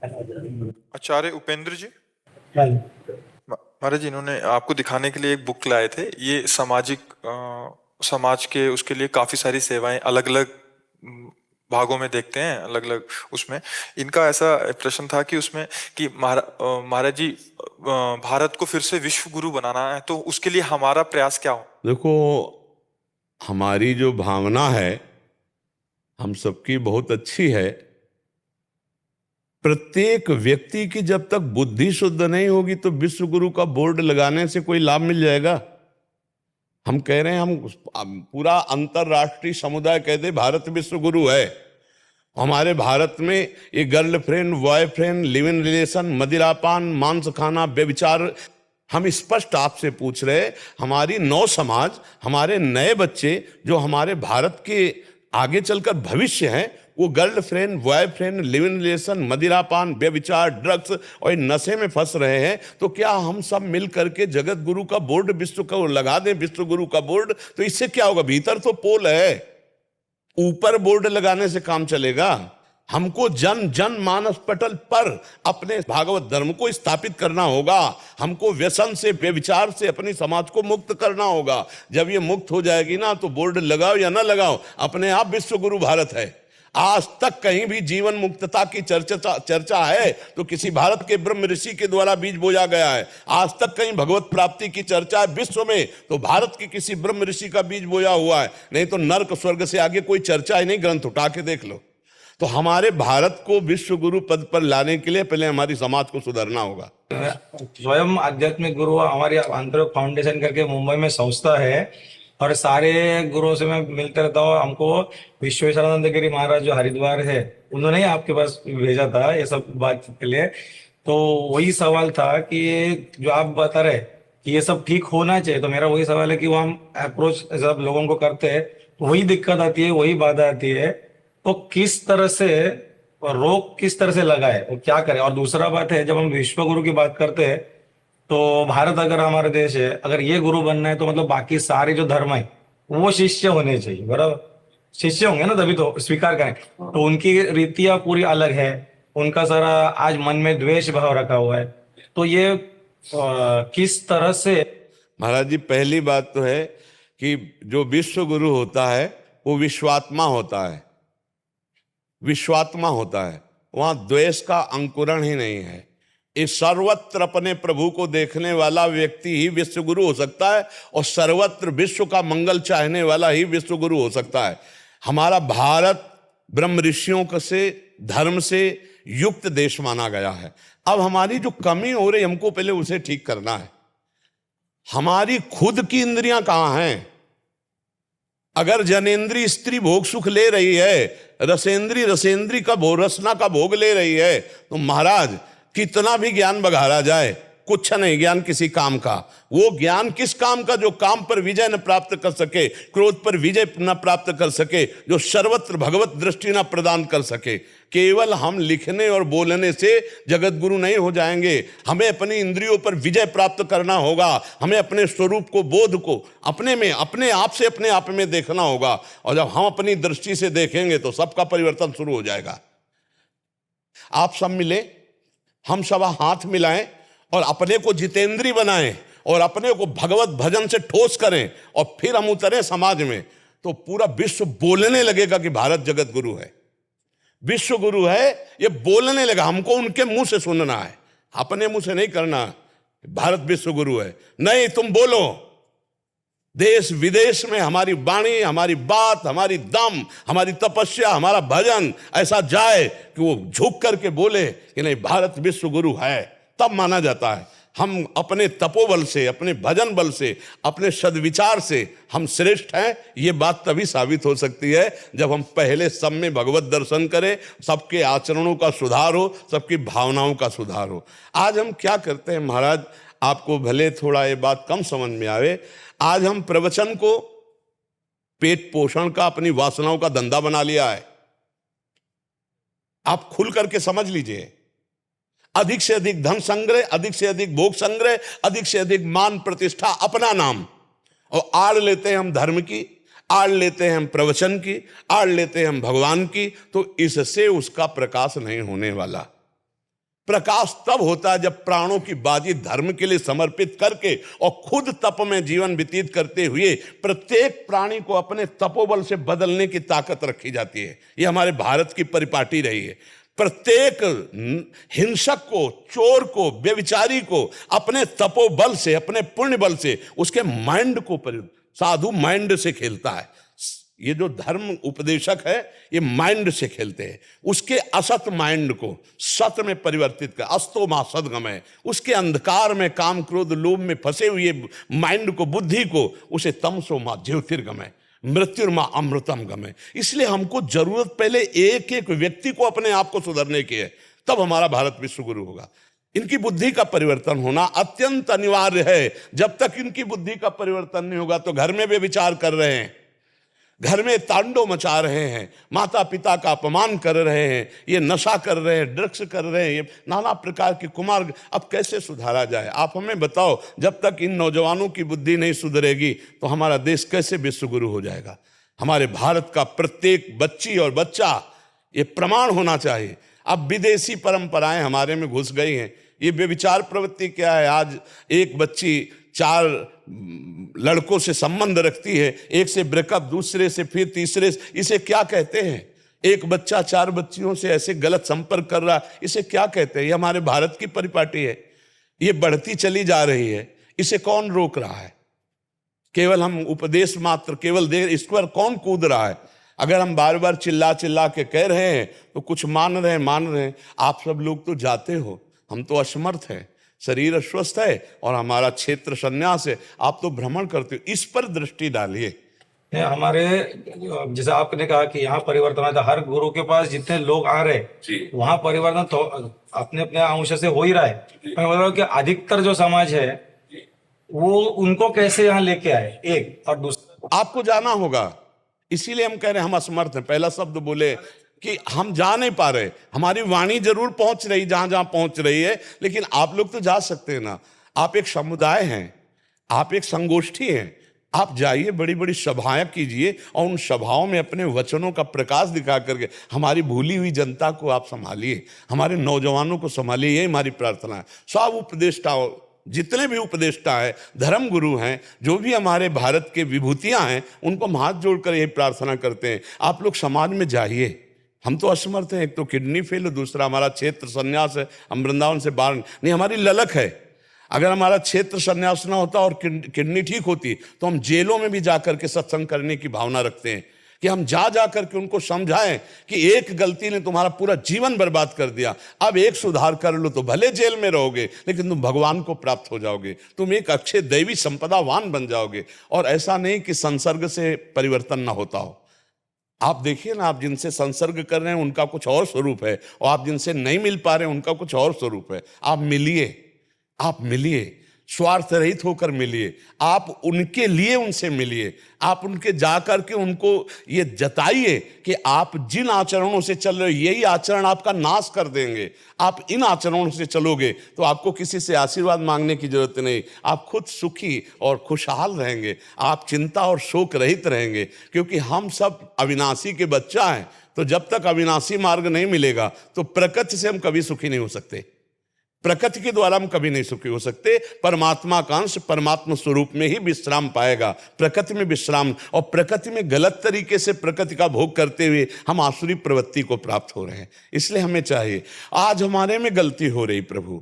आचार्य उपेंद्र जी। हाँ। महाराज जी, इन्होंने आपको दिखाने के लिए एक बुक लाए थे। ये सामाजिक समाज के उसके लिए काफी सारी सेवाएं अलग अलग भागों में देखते हैं, अलग अलग उसमें। इनका ऐसा प्रश्न था कि उसमें कि महाराज जी, भारत को फिर से विश्व गुरु बनाना है तो उसके लिए हमारा प्रयास क्या हो? देखो, हमारी जो भावना है हम सबकी बहुत अच्छी है। प्रत्येक व्यक्ति की जब तक बुद्धि शुद्ध नहीं होगी तो विश्व गुरु का बोर्ड लगाने से कोई लाभ मिल जाएगा? हम कह रहे हैं, हम पूरा अंतरराष्ट्रीय समुदाय कहते भारत विश्व गुरु है। हमारे भारत में ये girlfriend, boyfriend, live in relation, मदिरापान, मांस खाना, व्यभिचार, हम स्पष्ट आपसे पूछ रहे, हमारी नौ समाज, हमारे नए बच्चे जो हमारे भारत के आगे चलकर भविष्य हैं, वो girlfriend, boyfriend, live in relation, मदिरापान, व्यभिचार, ड्रग्स और नशे में फंस रहे हैं। तो क्या हम सब मिल करके जगत गुरु का बोर्ड विश्व का लगा दें, विश्व गुरु का बोर्ड? तो इससे क्या होगा? भीतर तो पोल है, ऊपर बोर्ड लगाने से काम चलेगा? हमको जन जन मानस पटल पर अपने भागवत धर्म को स्थापित करना होगा। हमको व्यसन से, व्यभिचार से अपनी समाज को मुक्त करना होगा। जब ये मुक्त हो जाएगी ना, तो बोर्ड लगाओ या ना लगाओ, अपने आप विश्व गुरु भारत है। आज तक कहीं भी जीवन मुक्तता की चर्चा है तो किसी भारत के ब्रह्म ऋषि के द्वारा बीज बोया गया है। आज तक कहीं भगवत प्राप्ति की चर्चा है विश्व में तो भारत के किसी ब्रह्म ऋषि का बीज बोया हुआ है। नहीं तो नर्क स्वर्ग से आगे कोई चर्चा ही नहीं, ग्रंथ उठा के देख लो। तो हमारे भारत को विश्व गुरु पद पर लाने के लिए पहले हमारी समाज को सुधारना होगा। स्वयं आध्यात्मिक गुरु हमारी आंतरिक फाउंडेशन करके मुंबई में संस्था है और सारे गुरुओं से मैं मिलते रहता हूँ। हमको विश्वेश्वरानंद गिरी महाराज जो हरिद्वार है, उन्होंने ही आपके पास भेजा था ये सब बात के लिए। तो वही सवाल था कि जो आप बता रहे कि ये सब ठीक होना चाहिए, तो मेरा वही सवाल है कि वो हम अप्रोच सब लोगों को करते हैं, वही दिक्कत आती है, वही बाधा आती है। तो किस तरह से रोक किस तरह से लगाए और क्या करें? और दूसरा बात है, जब हम विश्व गुरु की बात करते हैं तो भारत अगर हमारा देश है, अगर ये गुरु बनना है तो मतलब बाकी सारे जो धर्म है वो शिष्य होने चाहिए, बराबर? शिष्य होंगे ना तभी तो स्वीकार करें। तो उनकी रीतियां पूरी अलग है, उनका सारा आज मन में द्वेष भाव रखा हुआ है। तो ये किस तरह से? महाराज जी, पहली बात तो है कि जो विश्व गुरु होता है वो विश्वात्मा होता है, विश्वात्मा होता है। वहां द्वेष का अंकुरण ही नहीं है। इस सर्वत्र अपने प्रभु को देखने वाला व्यक्ति ही विश्व गुरु हो सकता है और सर्वत्र विश्व का मंगल चाहने वाला ही विश्व गुरु हो सकता है। हमारा भारत ब्रह्म ऋषियों से, धर्म से युक्त देश माना गया है। अब हमारी जो कमी हो रही, हमको पहले उसे ठीक करना है। हमारी खुद की इंद्रियां कहां हैं? अगर जनेन्द्रीय स्त्री भोग सुख ले रही है, रसेंद्री का भोग, रसना का भोग ले रही है, तो महाराज कितना भी ज्ञान बघारा जाए, कुछ नहीं ज्ञान किसी काम का। वो ज्ञान किस काम का? जो काम पर विजय न प्राप्त कर सके, क्रोध पर विजय न प्राप्त कर सके, जो सर्वत्र भगवत दृष्टि न प्रदान कर सके। केवल हम लिखने और बोलने से जगत गुरु नहीं हो जाएंगे। हमें अपनी इंद्रियों पर विजय प्राप्त करना होगा। हमें अपने स्वरूप को, बोध को अपने में, अपने आप से अपने आप में देखना होगा। और जब हम अपनी दृष्टि से देखेंगे तो सबका परिवर्तन शुरू हो जाएगा। आप सब मिले, हम सब हाथ मिलाएं और अपने को जितेंद्री बनाएं और अपने को भगवत भजन से ठोस करें और फिर हम उतरे समाज में, तो पूरा विश्व बोलने लगेगा कि भारत जगत गुरु है, विश्व गुरु है। ये बोलने लगा, हमको उनके मुंह से सुनना है, अपने मुंह से नहीं करना। भारत विश्व गुरु है, नहीं तुम बोलो। देश विदेश में हमारी वाणी, हमारी बात, हमारी दम, हमारी तपस्या, हमारा भजन ऐसा जाए कि वो झुक करके बोले कि नहीं भारत विश्व गुरु है, तब माना जाता है। हम अपने तपोबल से, अपने भजन बल से, अपने सद्विचार से हम श्रेष्ठ हैं, ये बात तभी साबित हो सकती है जब हम पहले सब में भगवत दर्शन करें, सबके आचरणों का सुधार हो, सबकी भावनाओं का सुधार हो। आज हम क्या करते हैं महाराज, आपको भले थोड़ा ये बात कम समझ में आवे, आज हम प्रवचन को पेट पोषण का, अपनी वासनाओं का धंधा बना लिया है। आप खुल करके समझ लीजिए, अधिक से अधिक धन संग्रह, अधिक से अधिक भोग संग्रह, अधिक से अधिक मान प्रतिष्ठा, अपना नाम, और आड़ लेते हैं हम धर्म की, आड़ लेते हैं हम प्रवचन की, आड़ लेते हैं हम भगवान की। तो इससे उसका प्रकाश नहीं होने वाला। प्रकाश तब होता है जब प्राणों की बाजी धर्म के लिए समर्पित करके और खुद तप में जीवन व्यतीत करते हुए प्रत्येक प्राणी को अपने तपोबल से बदलने की ताकत रखी जाती है। ये हमारे भारत की परिपाटी रही है। प्रत्येक हिंसक को, चोर को, व्यभिचारी को अपने तपोबल से, अपने पुण्य बल से, उसके माइंड को साधु माइंड से खेलता है। ये जो धर्म उपदेशक है ये माइंड से खेलते हैं। उसके असत माइंड को सत में परिवर्तित कर, अस्तो मा सदगमय, उसके अंधकार में काम क्रोध लोभ में फंसे हुए माइंड को, बुद्धि को, उसे तमसो मा ज्योतिर्गमय, मृत्युर्मा अमृतम गमय। इसलिए हमको जरूरत पहले एक एक व्यक्ति को अपने आप को सुधरने की है, तब हमारा भारत विश्व गुरु होगा। इनकी बुद्धि का परिवर्तन होना अत्यंत अनिवार्य है। जब तक इनकी बुद्धि का परिवर्तन नहीं होगा तो घर में वे विचार कर रहे हैं, घर में तांडव मचा रहे हैं, माता पिता का अपमान कर रहे हैं, ये नशा कर रहे हैं, ड्रग्स कर रहे हैं, ये नाना प्रकार की कुमार्ग। अब कैसे सुधारा जाए? आप हमें बताओ। जब तक इन नौजवानों की बुद्धि नहीं सुधरेगी तो हमारा देश कैसे विश्व गुरु हो जाएगा? हमारे भारत का प्रत्येक बच्ची और बच्चा ये प्रमाण होना चाहिए। अब विदेशी परंपराएं हमारे में घुस गई हैं। ये व्यभिचार प्रवृत्ति क्या है? आज एक बच्ची 4 लड़कों से संबंध रखती है, एक से ब्रेकअप, दूसरे से, फिर तीसरे से। इसे क्या कहते हैं? एक बच्चा 4 बच्चियों से ऐसे गलत संपर्क कर रहा, इसे क्या कहते हैं? ये हमारे भारत की परिपाटी है। ये बढ़ती चली जा रही है, इसे कौन रोक रहा है? केवल हम उपदेश मात्र केवल दे, इस पर कौन कूद रहा है? अगर हम बार बार चिल्ला चिल्ला के कह रहे हैं तो कुछ मान रहे हैं। आप सब लोग तो जाते हो, हम तो असमर्थ हैं, शरीर अस्वस्थ है और हमारा क्षेत्र संन्यास है। आप तो भ्रमण करते हो, इस पर दृष्टि डालिए। हमारे जैसे आपने कहा कि यहाँ परिवर्तन है, तो हर गुरु के पास जितने लोग आ रहे वहां परिवर्तन तो अपने अपने अंश से हो ही रहा है। मैं बोल रहा हूँ कि अधिकतर जो समाज है वो उनको कैसे यहाँ लेके आए, एक। और दूसरा आपको जाना होगा, इसीलिए हम कह रहे हैं हम असमर्थ हैं। पहला शब्द बोले कि हम जा नहीं पा रहे। हमारी वाणी जरूर पहुंच रही जहां जहां पहुंच रही है, लेकिन आप लोग तो जा सकते हैं ना। आप एक समुदाय हैं, आप एक संगोष्ठी हैं, आप जाइए, बड़ी बड़ी सभाएं कीजिए और उन सभाओं में अपने वचनों का प्रकाश दिखा करके हमारी भूली हुई जनता को आप संभालिए, हमारे नौजवानों को संभालिए। यही हमारी प्रार्थना है। सब उपदेष्टाओं, जितने भी उपदेष्टा हैं, धर्म गुरु हैं, जो भी हमारे भारत के विभूतियां हैं, उनको हम हाथ जोड़कर यही प्रार्थना करते हैं, आप लोग समाज में जाइए। हम तो असमर्थ हैं, एक तो किडनी फेल है, दूसरा हमारा क्षेत्र संन्यास है, हम वृंदावन से बाहर नहीं, हमारी ललक है। अगर हमारा क्षेत्र संन्यास ना होता और किडनी ठीक होती तो हम जेलों में भी जाकर के सत्संग करने की भावना रखते हैं कि हम जा करके उनको समझाएं कि एक गलती ने तुम्हारा पूरा जीवन बर्बाद कर दिया, अब एक सुधार कर लो तो भले जेल में रहोगे लेकिन तुम भगवान को प्राप्त हो जाओगे, तुम एक अच्छे दैवी संपदावान बन जाओगे। और ऐसा नहीं कि संसर्ग से परिवर्तन ना होता हो। आप देखिए ना, आप जिनसे संसर्ग कर रहे हैं उनका कुछ और स्वरूप है, और आप जिनसे नहीं मिल पा रहे हैं उनका कुछ और स्वरूप है। आप मिलिए, आप मिलिए, स्वार्थ रहित होकर मिलिए, आप उनके लिए उनसे मिलिए, आप उनके जाकर के उनको ये जताइए कि आप जिन आचरणों से चल रहे हो यही आचरण आपका नाश कर देंगे। आप इन आचरणों से चलोगे तो आपको किसी से आशीर्वाद मांगने की जरूरत नहीं, आप खुद सुखी और खुशहाल रहेंगे, आप चिंता और शोक रहित रहेंगे, क्योंकि हम सब अविनाशी के बच्चा हैं। तो जब तक अविनाशी मार्ग नहीं मिलेगा तो प्रकृति से हम कभी सुखी नहीं हो सकते, प्रकृति के द्वारा हम कभी नहीं सुखी हो सकते। परमात्मा का अंश परमात्मा स्वरूप में ही विश्राम पाएगा, प्रकृति में विश्राम। और प्रकृति में गलत तरीके से प्रकृति का भोग करते हुए हम आसुरी प्रवृत्ति को प्राप्त हो रहे हैं। इसलिए हमें चाहिए, आज हमारे में गलती हो रही प्रभु,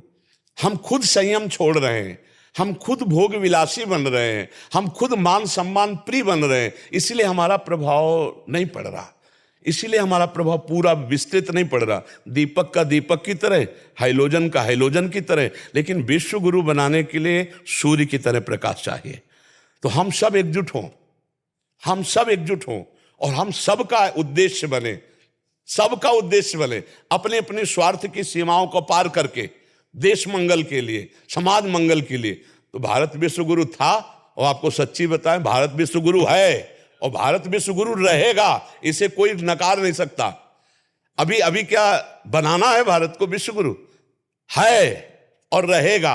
हम खुद संयम छोड़ रहे हैं, हम खुद भोग विलासी बन रहे हैं, हम खुद मान सम्मान प्रिय बन रहे हैं, इसलिए हमारा प्रभाव नहीं पड़ रहा, इसीलिए हमारा प्रभाव पूरा विस्तृत नहीं पड़ रहा। दीपक का दीपक की तरह, हाइलोजन का हाइलोजन की तरह, लेकिन विश्व गुरु बनाने के लिए सूर्य की तरह प्रकाश चाहिए। तो हम सब एकजुट हों, हम सब एकजुट हों और हम सबका उद्देश्य बने, सबका उद्देश्य बने, अपने अपने स्वार्थ की सीमाओं को पार करके देश मंगल के लिए, समाज मंगल के लिए। तो भारत विश्व गुरु था, और आपको सच्ची बताएं भारत विश्व गुरु है और भारत विश्व गुरु रहेगा, इसे कोई नकार नहीं सकता। अभी अभी क्या बनाना है भारत को विश्व गुरु है और रहेगा।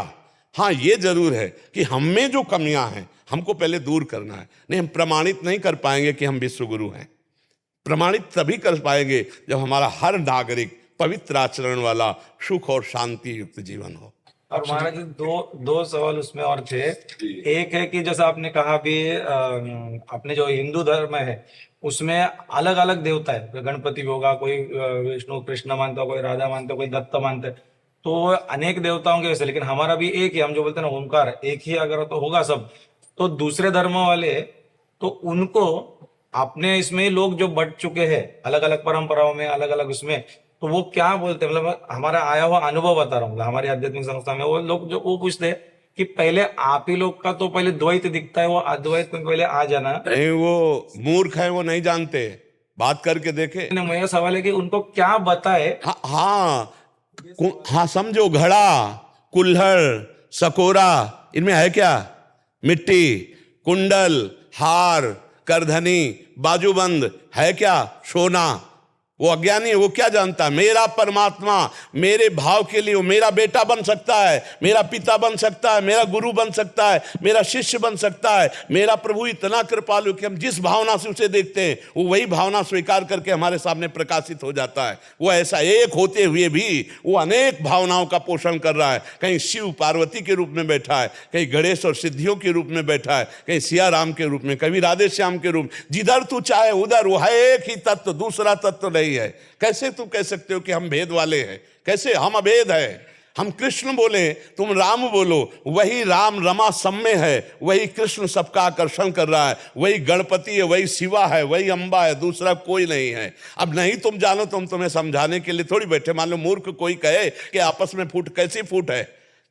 हाँ, ये जरूर है कि हम में जो कमियां हैं हमको पहले दूर करना है। नहीं, हम प्रमाणित नहीं कर पाएंगे कि हम विश्व गुरु हैं। प्रमाणित तभी कर पाएंगे जब हमारा हर नागरिक पवित्र आचरण वाला, सुख और शांति युक्त जीवन हो। और महाराज जी, दो सवाल उसमें और थे। एक है कि जैसा आपने कहा भी, अपने जो हिंदू धर्म है उसमें अलग अलग देवता है, गणपति होगा, कोई विष्णु कृष्ण मानता, कोई राधा मानता, कोई दत्त मानता है, तो अनेक देवताओं के वैसे, लेकिन हमारा भी एक ही, हम जो बोलते हैं ना ओमकार, एक ही अगर तो होगा सब। तो दूसरे धर्म वाले तो उनको अपने इसमें लोग जो बट चुके हैं अलग अलग परंपराओं में, अलग अलग उसमें, तो वो क्या बोलते हैं, मतलब हमारा आया हुआ अनुभव बता रहा हूँ, हमारी आध्यात्मिक संस्था में वो लोग जो वो पूछते हैं कि पहले आप ही लोग का तो पहले द्वैत दिखता है, वो अद्वैत में पहले आ जाना। नहीं, वो मूर्ख है, वो नहीं जानते, बात करके देखे। मेरा सवाल है कि उनको क्या बताए। हाँ हाँ, हाँ समझो, घड़ा, कुल्हड़, सकोरा, इनमें है क्या? मिट्टी, कुंडल, हार, करधनी, बाजूबंद, है क्या? सोना। वो अज्ञानी है, वो क्या जानता है? मेरा परमात्मा मेरे भाव के लिए वो मेरा बेटा बन सकता है, मेरा पिता बन सकता है, मेरा गुरु बन सकता है, मेरा शिष्य बन सकता है। मेरा प्रभु इतना कृपालु कि हम जिस भावना से उसे देखते हैं वो वही भावना स्वीकार करके हमारे सामने प्रकाशित हो जाता है। वो ऐसा एक होते हुए भी वो अनेक भावनाओं का पोषण कर रहा है। कहीं शिव पार्वती के रूप में बैठा है, कहीं गणेश और सिद्धियों के रूप में बैठा है, कहीं सिया राम के रूप में, कभी राधे श्याम के रूप में। जिधर तू चाहे उधर वो है एक ही तत्व, दूसरा तत्व नहीं है। कैसे तुम कह सकते हो कि हम भेद वाले हैं? कैसे? हम अभेद है। हम कृष्ण बोले, तुम राम बोलो, वही राम रमा सब में है, वही कृष्ण सबका आकर्षण कर रहा है, वही गणपति है, वही शिवा है, वही अंबा है, दूसरा कोई नहीं है। अब नहीं तुम जानो तो हम तुम्हें समझाने के लिए थोड़ी बैठे। मान लो मूर्ख कोई कहे कि आपस में फूट, कैसी फूट है?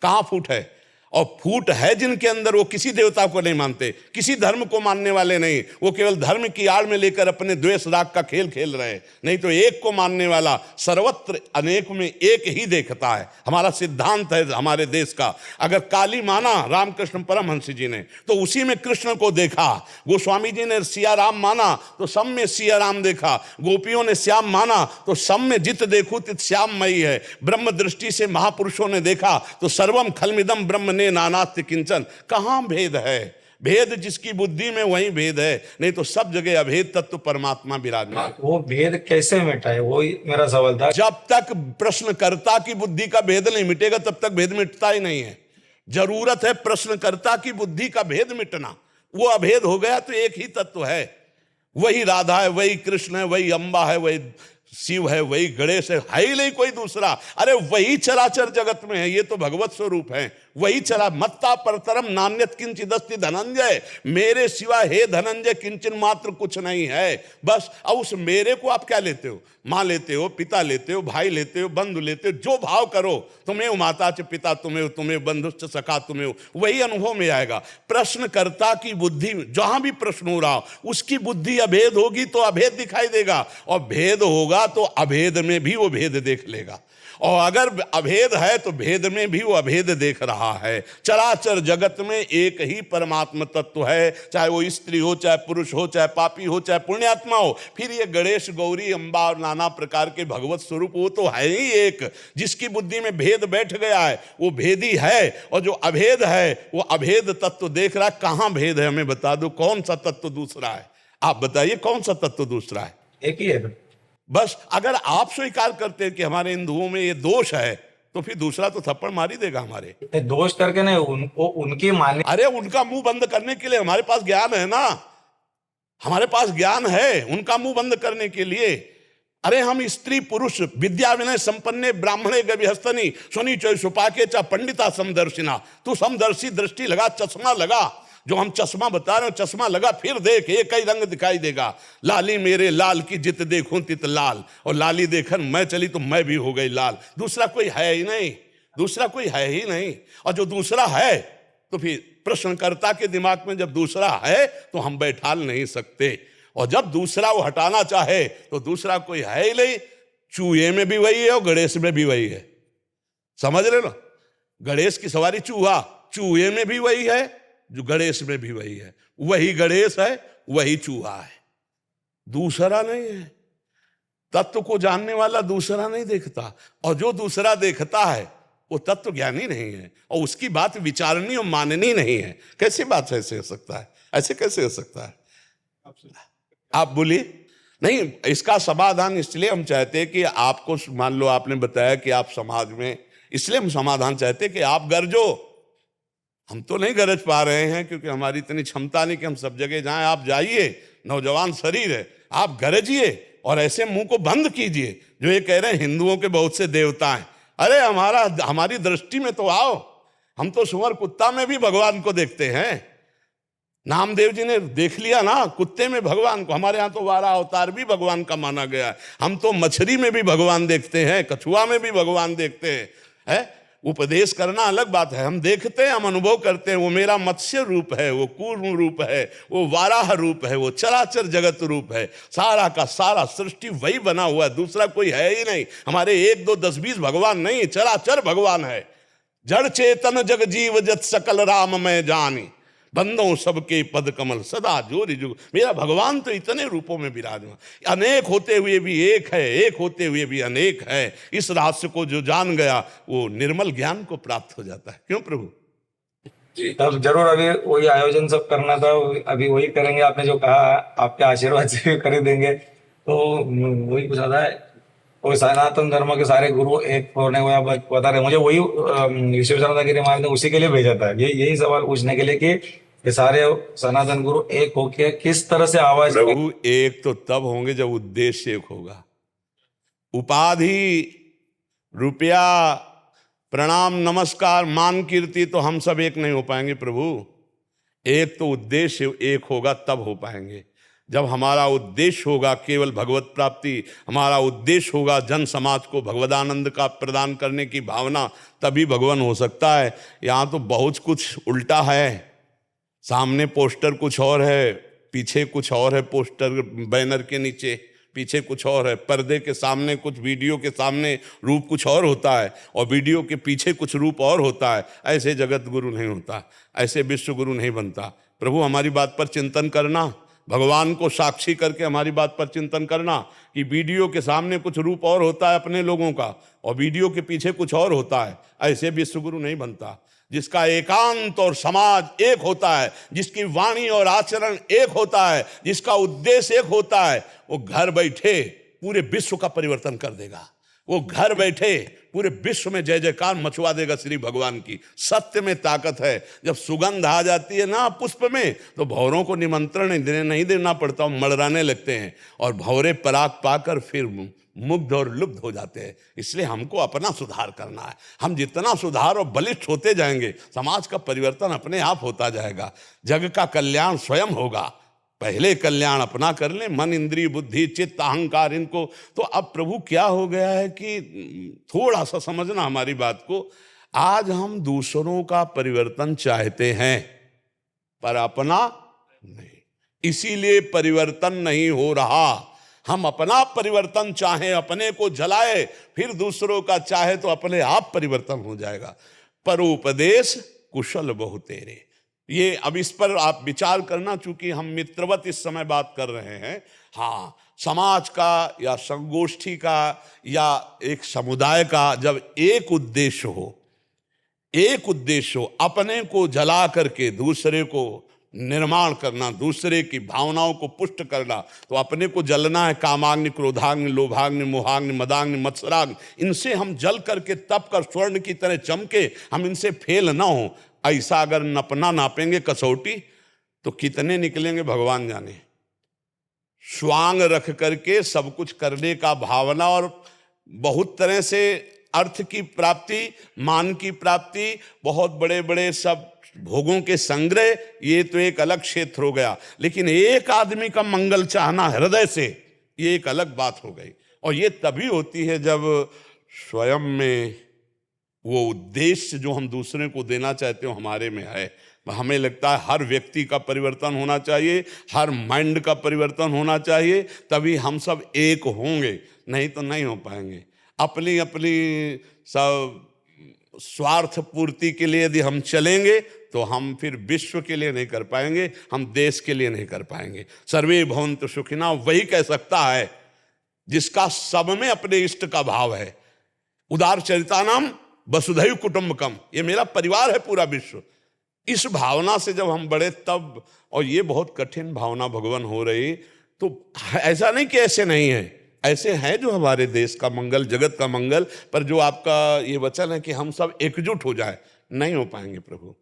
कहाँ फूट है? और फूट है जिनके अंदर, वो किसी देवता को नहीं मानते, किसी धर्म को मानने वाले नहीं, वो केवल धर्म की आड़ में लेकर अपने द्वेष राग का खेल खेल रहे हैं। नहीं तो एक को मानने वाला सर्वत्र अनेक में एक ही देखता है। हमारा सिद्धांत है हमारे देश का। अगर काली माना रामकृष्ण परमहंस जी ने तो उसी में कृष्ण को देखा, गोस्वामी जी ने सिया राम माना तो सब में सिया राम देखा, गोपियों ने श्याम माना तो सब में जित देखो तित श्याममयी है। ब्रह्म दृष्टि से महापुरुषों ने देखा तो सर्वम खलमिदम ब्रह्म नानास्ति किंचन। कहां भेद है? भेद जिसकी बुद्धि में वही भेद है, नहीं तो सब जगह अभेद तत्व परमात्मा विराजमान। वो भेद कैसे मिटाए, वो मेरा सवाल था। जब तक प्रश्नकर्ता की बुद्धि का भेद नहीं मिटेगा तब तक भेद मिटता ही नहीं है। जरूरत है प्रश्नकर्ता की बुद्धि का भेद मिटना। वो अभेद हो गया तो एक ही तत्व है, वही राधा है, वही कृष्ण है, वही अंबा है, वही शिव है, वही गणेश है ही नहीं कोई दूसरा। अरे वही चराचर जगत में है, ये तो भगवत स्वरूप है। वही चला, मत्ता परतरम नान्यत किंचिदस्ति धनंजय, मेरे सिवा हे धनंजय किंचन मात्र कुछ नहीं है। बस अब उस मेरे को आप क्या लेते हो? माँ लेते हो, पिता लेते हो, भाई लेते हो, बंधु लेते हो, जो भाव करो। तुम्हें माता च पिता तुम्हें, तुम्हें बंधुश्च सखा तुम्हें, वही अनुभव में आएगा। प्रश्नकर्ता की बुद्धि, जहां भी प्रश्न हो रहा उसकी बुद्धि अभेद होगी तो अभेद दिखाई देगा, और भेद होगा तो अभेद में भी वो भेद देख लेगा। और अगर अभेद है तो भेद में भी वो अभेद देख रहा है। चराचर जगत में एक ही परमात्मा तत्व है, चाहे वो स्त्री हो, चाहे पुरुष हो, चाहे पापी हो, चाहे पुण्यात्मा हो। फिर ये गणेश, गौरी, अंबा और नाना प्रकार के भगवत स्वरूप, वो तो है ही एक। जिसकी बुद्धि में भेद बैठ गया है वो भेदी है, और जो अभेद है वो अभेद तत्व देख रहा है। कहाँ भेद है हमें बता दो, कौन सा तत्व दूसरा है? आप बताइए कौन सा तत्व दूसरा है? एक ही है। बस अगर आप स्वीकार करते हैं कि हमारे हिंदुओं में ये दोष है तो फिर दूसरा तो थप्पड़ मार ही देगा हमारे। दोष करके नहीं, उनको उनकी मान्य। अरे उनका मुंह बंद करने के लिए हमारे पास ज्ञान है ना, हमारे पास ज्ञान है उनका मुंह बंद करने के लिए। अरे हम स्त्री पुरुष विद्या विनय संपन्ने ब्राह्मणे गविहस्तनी सुनी चोय सुपाके चा पंडिता समदर्शिना। तू समदर्शी दृष्टि लगा, चश्मा लगा, जो हम चश्मा बता रहे हो चश्मा लगा, फिर देख एक ही रंग दिखाई देगा। लाली मेरे लाल की जित देखूं तित लाल, और लाली देखन मैं चली तो मैं भी हो गई लाल। दूसरा कोई है ही नहीं, दूसरा कोई है ही नहीं। और जो दूसरा है तो फिर प्रश्नकर्ता के दिमाग में जब दूसरा है तो हम बैठा नहीं सकते, और जब दूसरा वो हटाना चाहे तो दूसरा कोई है ही नहीं। चूहे में भी वही है और गणेश में भी वही है, समझ रहे ना? गणेश की सवारी चूहा, चूहे में भी वही है, जो गणेश में भी वही है। वही गणेश है, वही चूहा है, दूसरा नहीं है। तत्व को जानने वाला दूसरा नहीं देखता, और जो दूसरा देखता है वो तत्व ज्ञानी नहीं है, और उसकी बात विचारनी और माननी नहीं है। कैसी बात ऐसे हो सकता है? ऐसे कैसे हो सकता है? आप बोलिए। नहीं, इसका समाधान इसलिए हम चाहते हैं कि आपको, मान लो आपने बताया कि आप समाज में, इसलिए हम समाधान चाहते हैं कि आप गरजो। हम तो नहीं गरज पा रहे हैं क्योंकि हमारी इतनी क्षमता नहीं कि हम सब जगह जाएं। आप जाइए, नौजवान शरीर है, आप गरजिए और ऐसे मुंह को बंद कीजिए जो ये कह रहे हैं हिंदुओं के बहुत से देवता हैं। अरे हमारी दृष्टि में तो आओ। हम तो सुअर कुत्ता में भी भगवान को देखते हैं। नामदेव जी ने देख लिया ना कुत्ते में भगवान को। हमारे यहाँ तो 12 अवतार भी भगवान का माना गया है। हम तो मछली में भी भगवान देखते हैं, कछुआ में भी भगवान देखते हैं। है उपदेश करना अलग बात है, हम देखते हैं, हम अनुभव करते हैं। वो मेरा मत्स्य रूप है, वो कूर्म रूप है, वो वाराह रूप है, वो चराचर जगत रूप है। सारा का सारा सृष्टि वही बना हुआ है, दूसरा कोई है ही नहीं। हमारे 1 2 10 20 भगवान नहीं, चराचर भगवान है। जड़ चेतन जग जीव जत सकल राम मैं जानी, बंदों सबके पद कमल सदा जोरि जुग। मेरा भगवान तो इतने रूपों में विराजमान, अनेक होते हुए भी एक है, एक होते हुए भी अनेक है। इस रहस्य को जो जान गया वो निर्मल ज्ञान को प्राप्त हो जाता है। क्यों प्रभु? तब जरूर अभी वही आयोजन सब करना था, अभी वही करेंगे। आपने जो कहा आपके आशीर्वाद से कर देंगे। तो वही पूछा था, और सनातन धर्म के सारे गुरु एक होने को आप बता रहे। मुझे वही विश्वेश्वरानंद गिरी महाराज ने उसी के लिए भेजा था, यही सवाल पूछने के लिए कि ये सारे सनातन गुरु एक होके किस तरह से आवाज। प्रभु एक तो तब होंगे जब उद्देश्य एक होगा। उपाधि, रुपया, प्रणाम, नमस्कार, मान, कीर्ति तो हम सब एक नहीं हो पाएंगे प्रभु। एक तो उद्देश्य एक होगा तब हो पाएंगे। जब हमारा उद्देश्य होगा केवल भगवत प्राप्ति, हमारा उद्देश्य होगा जन समाज को भगवदानंद का प्रदान करने की भावना, तभी भगवान हो सकता है। यहाँ तो बहुत कुछ उल्टा है। सामने पोस्टर कुछ और है, पीछे कुछ और है। पोस्टर बैनर के नीचे पीछे कुछ और है, पर्दे के सामने कुछ, वीडियो के सामने रूप कुछ और होता है और वीडियो के पीछे कुछ रूप और होता है। ऐसे जगत गुरु नहीं होता, ऐसे विश्व गुरु नहीं बनता। प्रभु हमारी बात पर चिंतन करना, भगवान को साक्षी करके हमारी बात पर चिंतन करना कि वीडियो के सामने कुछ रूप और होता है अपने लोगों का और वीडियो के पीछे कुछ और होता है। ऐसे विश्व गुरु नहीं बनता। जिसका एकांत और समाज एक होता है, जिसकी वाणी और आचरण एक होता है, जिसका उद्देश्य एक होता है, वो घर बैठे पूरे विश्व का परिवर्तन कर देगा। वो घर बैठे पूरे विश्व में जय जयकार मचवा देगा श्री भगवान की। सत्य में ताकत है। जब सुगंध आ जाती है ना पुष्प में, तो भौरों को निमंत्रण नहीं देना पड़ता, वो मड़राने लगते हैं और भौरे पराग पाकर फिर मुग्ध और लुब्ध हो जाते हैं। इसलिए हमको अपना सुधार करना है। हम जितना सुधार और बलिष्ठ होते जाएंगे, समाज का परिवर्तन अपने आप होता जाएगा। जग का कल्याण स्वयं होगा। पहले कल्याण अपना कर लें, मन, इंद्रिय, बुद्धि, चित्त, अहंकार, इनको। तो अब प्रभु क्या हो गया है कि थोड़ा सा समझना हमारी बात को। आज हम दूसरों का परिवर्तन चाहते हैं पर अपना नहीं, इसीलिए परिवर्तन नहीं हो रहा। हम अपना परिवर्तन चाहें, अपने को जलाए, फिर दूसरों का चाहे तो अपने आप परिवर्तन हो जाएगा। परोपदेश कुशल बहु तेरे। ये अब इस पर आप विचार करना, चूंकि हम मित्रवत इस समय बात कर रहे हैं। हाँ, समाज का या संगोष्ठी का या एक समुदाय का जब एक उद्देश्य हो, एक उद्देश्य हो, अपने को जला करके दूसरे को निर्माण करना, दूसरे की भावनाओं को पुष्ट करना, तो अपने को जलना है। कामाग्नि, क्रोधाग्नि, लोभाग्नि, मोहाग्नि, मदाग्नि, मत्सराग्नि, इनसे हम जल करके तप कर स्वर्ण की तरह चमके, हम इनसे फेल ना हो। ऐसा अगर नपना नापेंगे कसौटी तो कितने निकलेंगे भगवान जाने। स्वांग रख करके सब कुछ करने का भावना और बहुत तरह से अर्थ की प्राप्ति, मान की प्राप्ति, बहुत बड़े बड़े सब भोगों के संग्रह, ये तो एक अलग क्षेत्र हो गया। लेकिन एक आदमी का मंगल चाहना हृदय से, ये एक अलग बात हो गई। और ये तभी होती है जब स्वयं में वो उद्देश्य जो हम दूसरे को देना चाहते हो हमारे में है। हमें लगता है हर व्यक्ति का परिवर्तन होना चाहिए, हर माइंड का परिवर्तन होना चाहिए, तभी हम सब एक होंगे, नहीं तो नहीं हो पाएंगे। अपनी अपनी सब स्वार्थ पूर्ति के लिए यदि हम चलेंगे तो हम फिर विश्व के लिए नहीं कर पाएंगे, हम देश के लिए नहीं कर पाएंगे। सर्वे भवन्तु सुखिनः वही कह सकता है जिसका सब में अपने इष्ट का भाव है। उदार चरितानाम वसुधैव कुटुंबकम, ये मेरा परिवार है पूरा विश्व। इस भावना से जब हम बढ़े तब, और ये बहुत कठिन भावना भगवान हो रही, तो ऐसा नहीं कि ऐसे नहीं है, ऐसे हैं जो हमारे देश का मंगल, जगत का मंगल, पर जो आपका ये वचन है कि हम सब एकजुट हो जाए, नहीं हो पाएंगे प्रभु।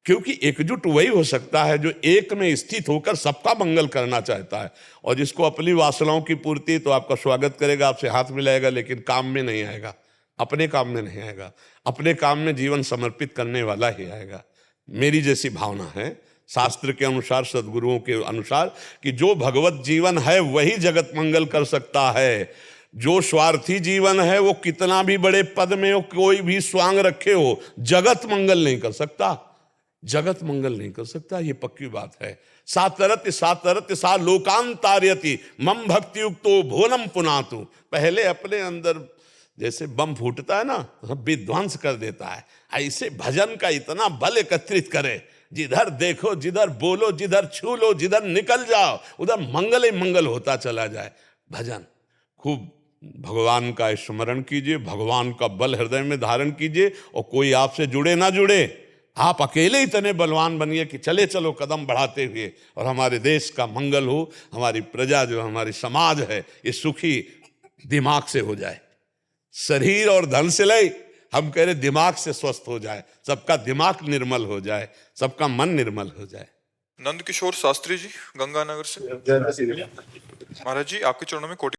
क्योंकि एकजुट वही हो सकता है जो एक में स्थित होकर सबका मंगल करना चाहता है, और जिसको अपनी वासनाओं की पूर्ति, तो आपका स्वागत करेगा, आपसे हाथ मिलाएगा, लेकिन काम में नहीं आएगा, अपने काम में नहीं आएगा, अपने काम में जीवन समर्पित करने वाला ही आएगा। मेरी जैसी भावना है शास्त्र के अनुसार, सदगुरुओं के अनुसार, कि जो भगवत जीवन है वही जगत मंगल कर सकता है। जो स्वार्थी जीवन है वो कितना भी बड़े पद में हो, कोई भी स्वांग रखे हो, जगत मंगल नहीं कर सकता, जगत मंगल नहीं कर सकता, ये पक्की बात है। सातरत्य सातरत्य सा लोकांतार्यति मम भक्ति युक्तो भोनम पुनातु। पहले अपने अंदर जैसे बम फूटता है ना, विध्वंस कर देता है, ऐसे भजन का इतना बल एकत्रित करे, जिधर देखो, जिधर बोलो, जिधर छू लो, जिधर निकल जाओ, उधर मंगल ही मंगल होता चला जाए। भजन खूब भगवान का स्मरण कीजिए, भगवान का बल हृदय में धारण कीजिए, और कोई आपसे जुड़े ना जुड़े, आप अकेले इतने बलवान बनिए कि चले चलो कदम बढ़ाते हुए, और हमारे देश का मंगल हो, हमारी प्रजा जो हमारी समाज है ये सुखी दिमाग से हो जाए, शरीर और धन से ले, हम कह रहे दिमाग से स्वस्थ हो जाए, सबका दिमाग निर्मल हो जाए, सबका मन निर्मल हो जाए। नंद किशोर शास्त्री जी, गंगानगर से। महाराज जी, आपके चरणों में कोटि